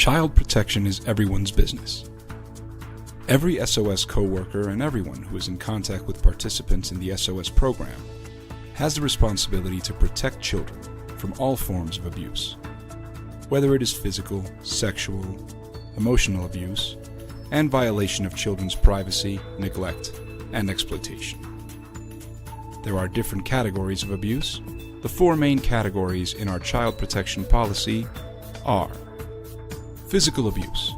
Child protection is everyone's business. Every SOS coworker and everyone who is in contact with participants in the SOS program has the responsibility to protect children from all forms of abuse, whether it is physical, sexual, emotional abuse, and violation of children's privacy, neglect, and exploitation. There are different categories of abuse. The four main categories in our child protection policy are: physical abuse,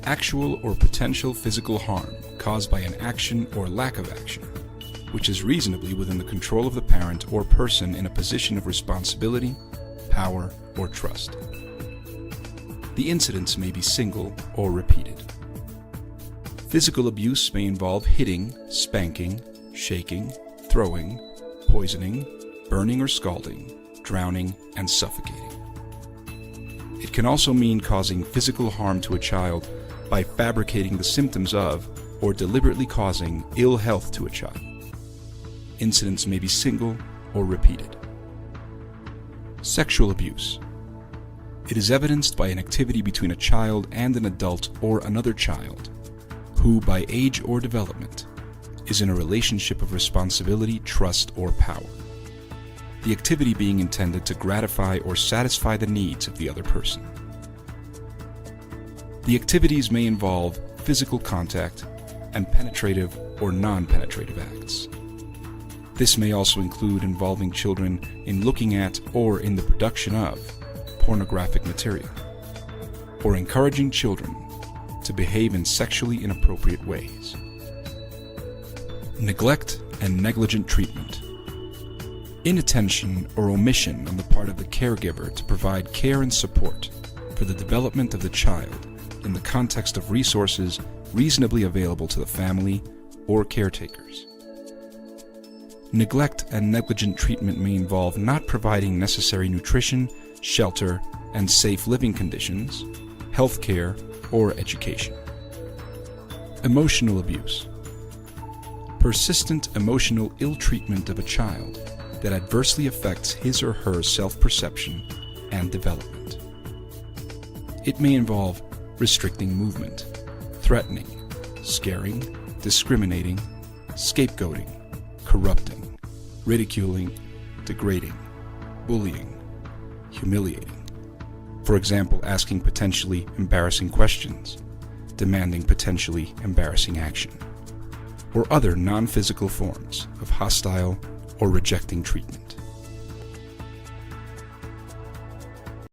actual or potential physical harm caused by an action or lack of action, which is reasonably within the control of the parent or person in a position of responsibility, power, or trust. The incidents may be single or repeated. Physical abuse may involve hitting, spanking, shaking, throwing, poisoning, burning or scalding, drowning, and suffocating. It can also mean causing physical harm to a child by fabricating the symptoms of or deliberately causing ill health to a child. Incidents may be single or repeated. Sexual abuse. It is evidenced by an activity between a child and an adult or another child who, by age or development, is in a relationship of responsibility, trust, or power. The activity being intended to gratify or satisfy the needs of the other person. The activities may involve physical contact and penetrative or non-penetrative acts. This may also include involving children in looking at or in the production of pornographic material, or encouraging children to behave in sexually inappropriate ways. Neglect and negligent treatment. Inattention or omission on the part of the caregiver to provide care and support for the development of the child in the context of resources reasonably available to the family or caretakers. Neglect and negligent treatment may involve not providing necessary nutrition, shelter, and safe living conditions, health care, or education. Emotional abuse. Persistent emotional ill-treatment of a child that adversely affects his or her self-perception and development. It may involve restricting movement, threatening, scaring, discriminating, scapegoating, corrupting, ridiculing, degrading, bullying, humiliating. For example, asking potentially embarrassing questions, demanding potentially embarrassing action, or other non-physical forms of hostile or rejecting treatment.